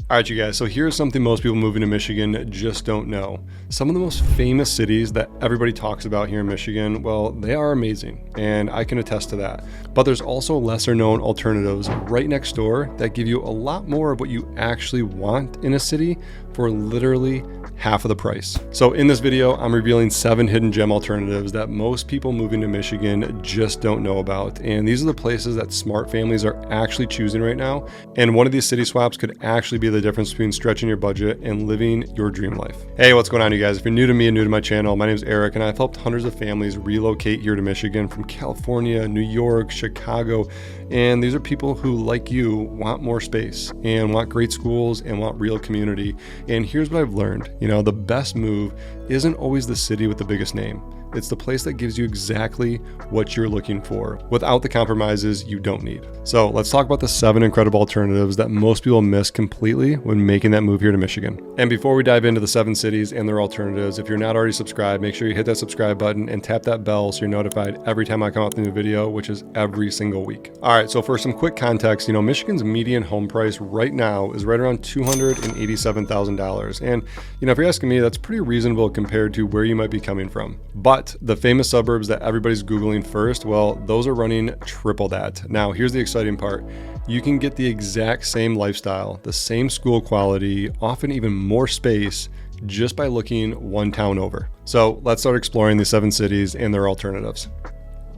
All right, you guys, so here's something most people moving to Michigan just don't know. Some of the most famous cities that everybody talks about here in Michigan, well, they are amazing, and I can attest to that. But there's also lesser known alternatives right next door that give you a lot more of what you actually want in a city for literally half of the price. So in this video, I'm revealing 7 hidden gem alternatives that most people moving to Michigan just don't know about. And these are the places that smart families are actually choosing right now. And one of these city swaps could actually be the difference between stretching your budget and living your dream life. Hey, what's going on, you guys? If you're new to me and new to my channel, my name is Eric, and I've helped hundreds of families relocate here to Michigan from California, New York, Chicago. And these are people who, like you, want more space and want great schools and want real community. And here's what I've learned. You know, the best move isn't always the city with the biggest name. It's the place that gives you exactly what you're looking for without the compromises you don't need. So let's talk about the 7 incredible alternatives that most people miss completely when making that move here to Michigan. And before we dive into the 7 cities and their alternatives, if you're not already subscribed, make sure you hit that subscribe button and tap that bell so you're notified every time I come out with a new video, which is every single week. All right, so for some quick context, Michigan's median home price right now is right around $287,000. And, if you're asking me, that's pretty reasonable compared to where you might be coming from. But the famous suburbs that everybody's Googling first, well, those are running triple that. Now, here's the exciting part. You can get the exact same lifestyle, the same school quality, often even more space, just by looking one town over. So let's start exploring these 7 cities and their alternatives.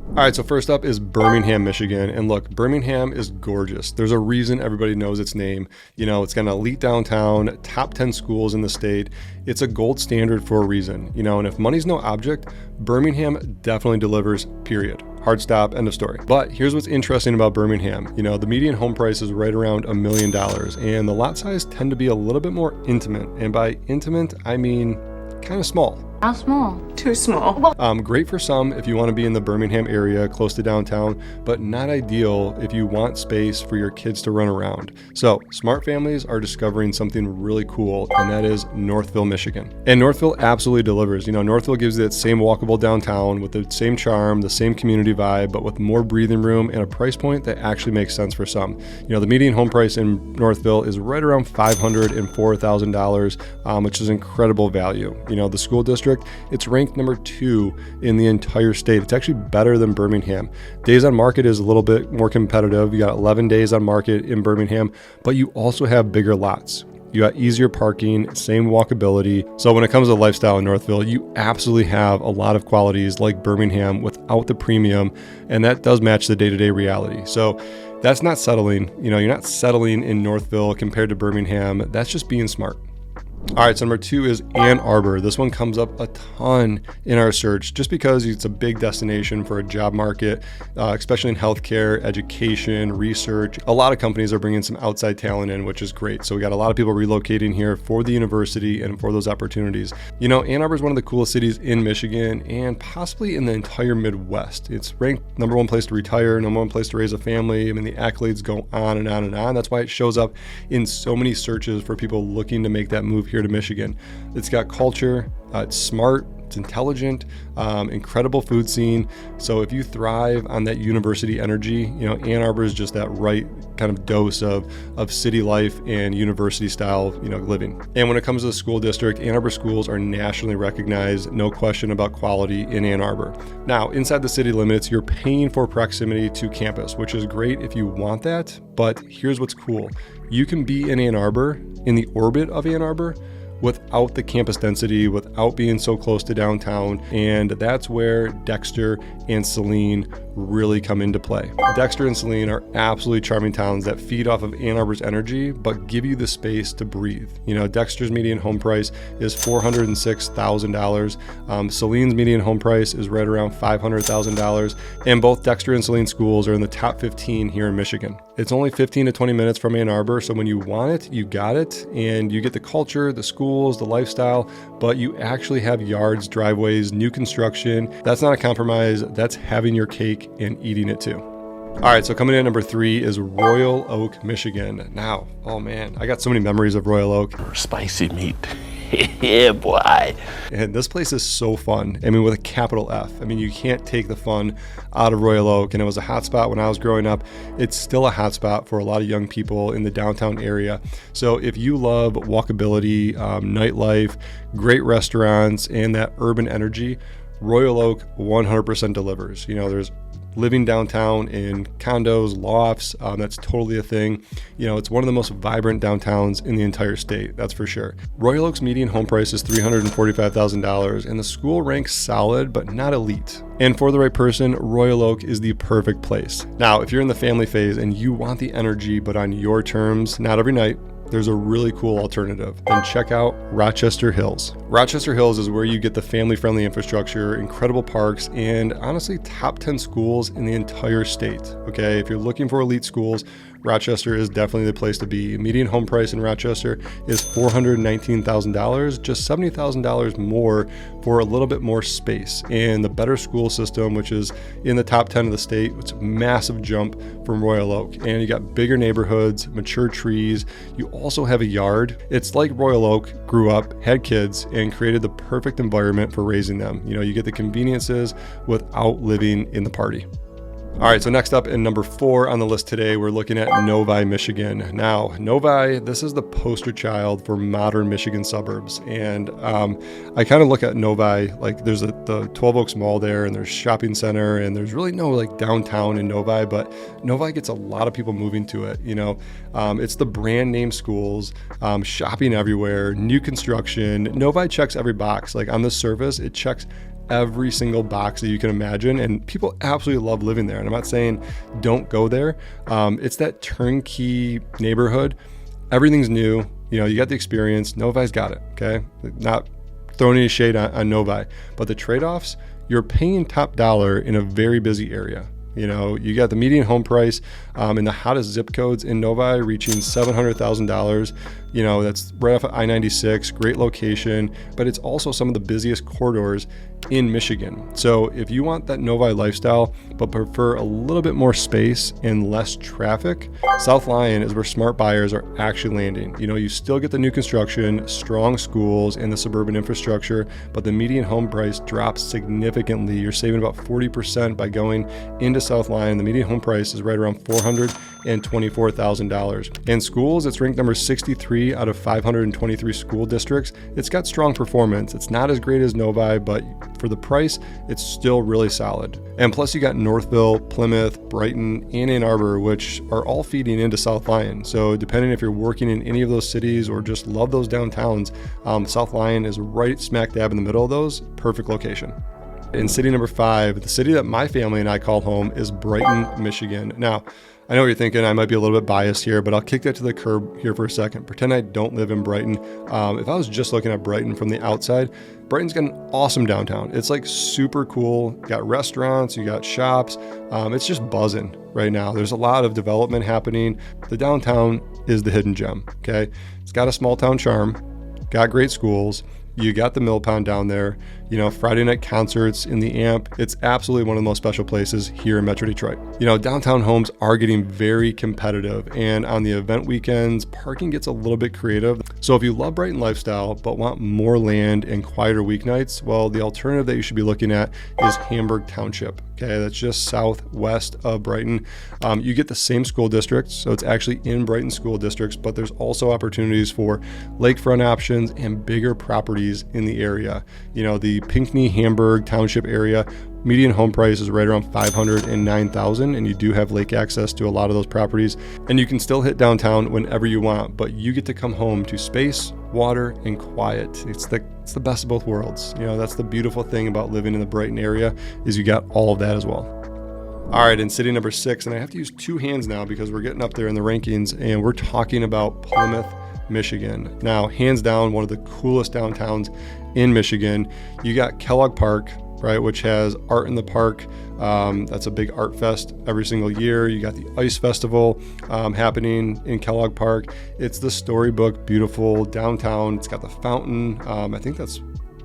All right, so first up is Birmingham, Michigan. And look, Birmingham is gorgeous. There's a reason everybody knows its name. It's got an elite downtown, top 10 schools in the state. It's a gold standard for a reason, and if money's no object, Birmingham definitely delivers, period. Hard stop, end of story. But here's what's interesting about Birmingham. The median home price is right around $1 million, and the lot size tend to be a little bit more intimate. And by intimate, I mean kind of small. How small? Too small. Great for some if you want to be in the Birmingham area close to downtown, but not ideal if you want space for your kids to run around. So smart families are discovering something really cool, and that is Northville, Michigan. And Northville absolutely delivers. Northville gives you that same walkable downtown with the same charm, the same community vibe, but with more breathing room and a price point that actually makes sense for some. The median home price in Northville is right around $504,000, which is incredible value. The school district, it's ranked number 2 in the entire state. It's actually better than Birmingham. Days on market is a little bit more competitive. You got 11 days on market in Birmingham, but you also have bigger lots. You got easier parking, same walkability. So when it comes to lifestyle in Northville, you absolutely have a lot of qualities like Birmingham without the premium, and that does match the day-to-day reality. So that's not settling. You're not settling in Northville compared to Birmingham. That's just being smart. All right, so number 2 is Ann Arbor. This one comes up a ton in our search just because it's a big destination for a job market, especially in healthcare, education, research. A lot of companies are bringing some outside talent in, which is great. So we got a lot of people relocating here for the university and for those opportunities. Ann Arbor is one of the coolest cities in Michigan and possibly in the entire Midwest. It's ranked number 1 place to retire, number 1 place to raise a family. I mean, the accolades go on and on and on. That's why it shows up in so many searches for people looking to make that move here to Michigan. It's got culture, it's smart, it's intelligent, incredible food scene. So if you thrive on that university energy, Ann Arbor is just that right kind of dose of city life and university style, living. And when it comes to the school district, Ann Arbor schools are nationally recognized, no question about quality in Ann Arbor. Now, inside the city limits, you're paying for proximity to campus, which is great if you want that. But here's what's cool. You can be in Ann Arbor, in the orbit of Ann Arbor, without the campus density, without being so close to downtown. And that's where Dexter and Saline really come into play. Dexter and Saline are absolutely charming towns that feed off of Ann Arbor's energy, but give you the space to breathe. Dexter's median home price is $406,000. Saline's median home price is right around $500,000. And both Dexter and Saline schools are in the top 15 here in Michigan. It's only 15 to 20 minutes from Ann Arbor, so when you want it, you got it, and you get the culture, the schools, the lifestyle, but you actually have yards, driveways, new construction. That's not a compromise. That's having your cake and eating it too. All right, so coming in at number 3 is Royal Oak, Michigan. Now, oh man, I got so many memories of Royal Oak. Spicy meat. Yeah, boy. And this place is so fun. I mean, with a capital F. I mean, you can't take the fun out of Royal Oak. And it was a hot spot when I was growing up. It's still a hot spot for a lot of young people in the downtown area. So if you love walkability, nightlife, great restaurants, and that urban energy, Royal Oak 100% delivers. You know, there's living downtown in condos, lofts, that's totally a thing. You know, it's one of the most vibrant downtowns in the entire state, that's for sure. Royal Oak's median home price is $345,000, and the school ranks solid, but not elite. And for the right person, Royal Oak is the perfect place. Now, if you're in the family phase and you want the energy, but on your terms, not every night, there's a really cool alternative. Then check out Rochester Hills. Rochester Hills is where you get the family-friendly infrastructure, incredible parks, and honestly, top 10 schools in the entire state. Okay, if you're looking for elite schools, Rochester is definitely the place to be. Median home price in Rochester is $419,000, just $70,000 more for a little bit more space. And the better school system, which is in the top 10 of the state, it's a massive jump from Royal Oak. And you got bigger neighborhoods, mature trees. You also have a yard. It's like Royal Oak grew up, had kids, and created the perfect environment for raising them. You know, you get the conveniences without living in the party. All right, so next up in number 4 on the list today, we're looking at Novi, Michigan. Now, Novi, this is the poster child for modern Michigan suburbs. And I kind of look at Novi, like there's the 12 Oaks Mall there, and there's shopping center, and there's really no like downtown in Novi, but Novi gets a lot of people moving to it. You know, it's the brand name schools, shopping everywhere, new construction. Novi checks every box. Like on the surface, it checks every single box that you can imagine, and people absolutely love living there. And I'm not saying don't go there. It's that turnkey neighborhood. Everything's new. You know, you got the experience. Novi's got it. Okay, not throwing any shade on Novi, but the trade-offs, you're paying top dollar in a very busy area. You know, you got the median home price in the hottest zip codes in Novi reaching $700,000. You know, that's right off of I-96, great location, but it's also some of the busiest corridors in Michigan. So if you want that Novi lifestyle, but prefer a little bit more space and less traffic, South Lyon is where smart buyers are actually landing. You know, you still get the new construction, strong schools, and the suburban infrastructure, but the median home price drops significantly. You're saving about 40% by going into South Lyon. The median home price is right around $424,000. And schools, it's ranked number 63 out of 523 school districts. It's got strong performance. It's not as great as Novi, but for the price, it's still really solid. And plus you got Northville, Plymouth, Brighton, and Ann Arbor, which are all feeding into South Lyon. So depending if you're working in any of those cities or just love those downtowns, South Lyon is right smack dab in the middle of those. Perfect location. In city number 5, the city that my family and I call home is Brighton, Michigan. Now, I know what you're thinking. I might be a little bit biased here, but I'll kick that to the curb here for a second. Pretend I don't live in Brighton. If I was just looking at Brighton from the outside, Brighton's got an awesome downtown. It's like super cool. You got restaurants, you got shops. It's just buzzing right now. There's a lot of development happening. The downtown is the hidden gem, okay? It's got a small town charm, got great schools. You got the Mill Pond down there, you know, Friday night concerts in the Amp. It's absolutely one of the most special places here in Metro Detroit. You know, downtown homes are getting very competitive, and on the event weekends, parking gets a little bit creative. So if you love Brighton lifestyle, but want more land and quieter weeknights, well, the alternative that you should be looking at is Hamburg Township. Okay, that's just southwest of Brighton. You get the same school districts, so it's actually in Brighton school districts, but there's also opportunities for lakefront options and bigger properties in the area. You know, the Pinckney Hamburg Township area, median home price is right around $509,000, and you do have lake access to a lot of those properties. And you can still hit downtown whenever you want, but you get to come home to space, water, and quiet. It's the best of both worlds. You know, that's the beautiful thing about living in the Brighton area, is you got all of that as well. All right, in city number 6, and I have to use 2 hands now because we're getting up there in the rankings, and we're talking about Plymouth, Michigan. Now, hands down, one of the coolest downtowns in Michigan. You got Kellogg Park, right, which has art in the park. That's a big art fest every single year. You got the Ice Festival happening in Kellogg Park. It's the storybook, beautiful downtown. It's got the fountain. I think that's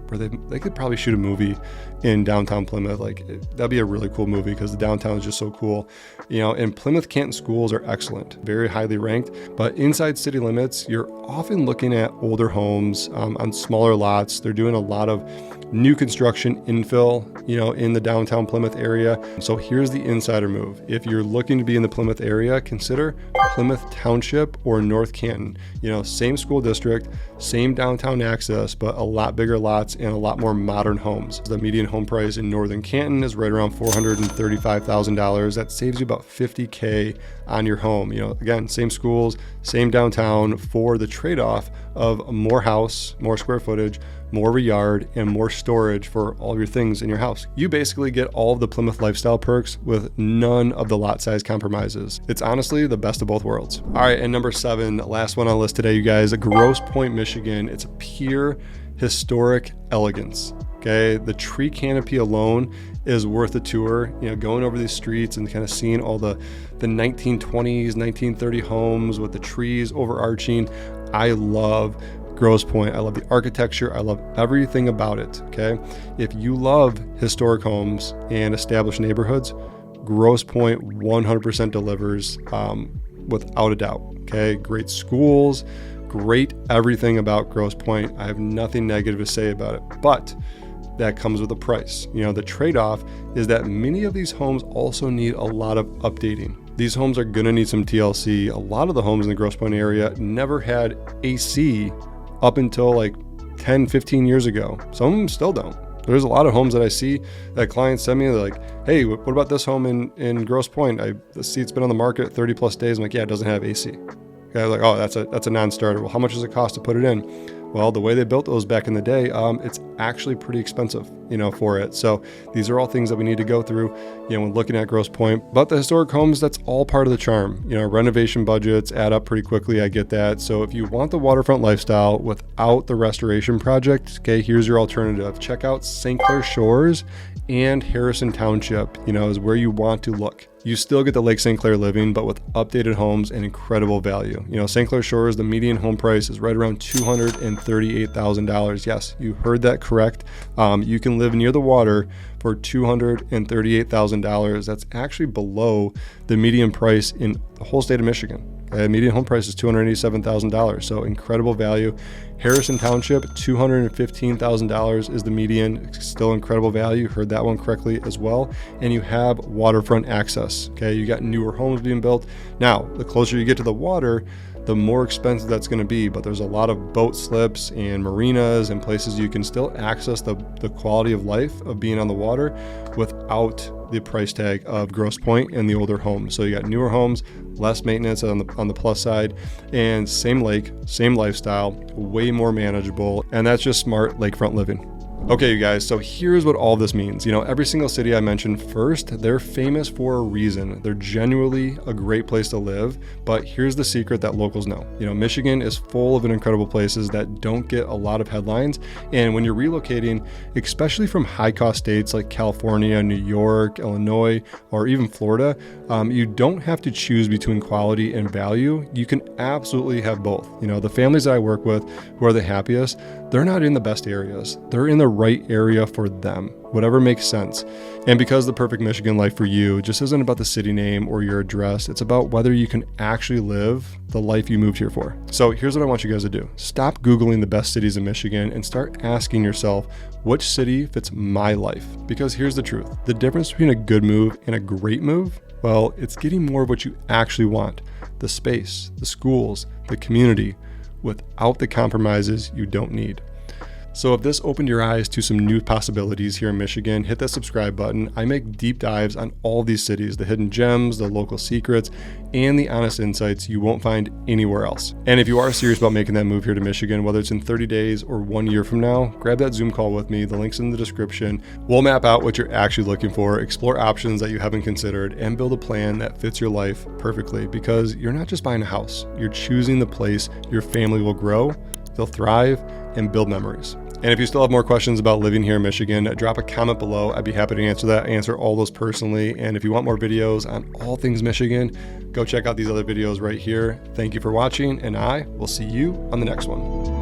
where they could probably shoot a movie in downtown Plymouth. Like that'd be a really cool movie because the downtown is just so cool. And Plymouth Canton schools are excellent, very highly ranked, but inside city limits, you're often looking at older homes on smaller lots. They're doing a lot of new construction infill, in the downtown Plymouth area. So here's the insider move. If you're looking to be in the Plymouth area, consider Plymouth Township or North Canton. Same school district, same downtown access, but a lot bigger lots and a lot more modern homes. The median home price in Northern Canton is right around $435,000. That saves you about $50K on your home. Again, same schools, same downtown, for the trade-off of more house, more square footage, more of a yard, and more storage for all your things in your house. You basically get all of the Plymouth lifestyle perks with none of the lot size compromises. It's honestly the best of both worlds. All right, and number 7, last one on the list today, you guys, Grosse Pointe, Michigan. It's a pure historic elegance. Okay, the tree canopy alone is worth a tour. Going over these streets and kind of seeing all the 1920s, 1930 homes with the trees overarching. I love Grosse Pointe. I love the architecture. I love everything about it. Okay, if you love historic homes and established neighborhoods, Grosse Pointe 100% delivers without a doubt. Okay, great schools, great everything about Grosse Pointe. I have nothing negative to say about it, but that comes with a price. The trade-off is that many of these homes also need a lot of updating. These homes are going to need some TLC. A lot of the homes in the Grosse Pointe area never had AC up until like 10, 15 years ago. Some of them still don't. There's a lot of homes that I see that clients send me. They're like, hey, what about this home in Grosse Pointe? The seat's been on the market 30 plus days. I'm like, yeah, it doesn't have AC. Okay, I'm like, oh, that's a non-starter. Well, how much does it cost to put it in? Well, the way they built those back in the day, it's actually pretty expensive, for it. So these are all things that we need to go through, when looking at Grosse Pointe. But the historic homes, that's all part of the charm. Renovation budgets add up pretty quickly. I get that. So if you want the waterfront lifestyle without the restoration project, okay, here's your alternative. Check out St. Clair Shores and Harrison Township, is where you want to look. You still get the Lake St. Clair living, but with updated homes and incredible value. St. Clair Shores, the median home price is right around $238,000. Yes, you heard that correct. You can live near the water for $238,000. That's actually below the median price in the whole state of Michigan. Median home price is $287,000, so incredible value. Harrison Township, $215,000 is the median, still incredible value. Heard that one correctly as well. And you have waterfront access. Okay, you got newer homes being built. Now, the closer you get to the water, the more expensive that's going to be, but there's a lot of boat slips and marinas and places you can still access the quality of life of being on the water without the price tag of Grosse Pointe and the older homes. So you got newer homes, less maintenance on the plus side, and same lake, same lifestyle, way more manageable, and that's just smart lakefront living. Okay, you guys, so here's what all this means. Every single city I mentioned first, they're famous for a reason. They're genuinely a great place to live, but here's the secret that locals know. Michigan is full of incredible places that don't get a lot of headlines, and when you're relocating, especially from high-cost states like California, New York, Illinois, or even Florida, you don't have to choose between quality and value. You can absolutely have both. The families that I work with who are the happiest, they're not in the best areas. They're in the right area for them, whatever makes sense. And because the perfect Michigan life for you just isn't about the city name or your address, it's about whether you can actually live the life you moved here for. So here's what I want you guys to do. Stop Googling the best cities in Michigan and start asking yourself, which city fits my life? Because here's the truth. The difference between a good move and a great move, well, it's getting more of what you actually want. The space, the schools, the community, without the compromises you don't need. So if this opened your eyes to some new possibilities here in Michigan, hit that subscribe button. I make deep dives on all these cities, the hidden gems, the local secrets, and the honest insights you won't find anywhere else. And if you are serious about making that move here to Michigan, whether it's in 30 days or 1 year from now, grab that Zoom call with me. The link's in the description. We'll map out what you're actually looking for, explore options that you haven't considered, and build a plan that fits your life perfectly, because you're not just buying a house, you're choosing the place your family will grow, they'll thrive, and build memories. And if you still have more questions about living here in Michigan, drop a comment below. I'd be happy to answer that, answer all those personally. And if you want more videos on all things Michigan, go check out these other videos right here. Thank you for watching, and I will see you on the next one.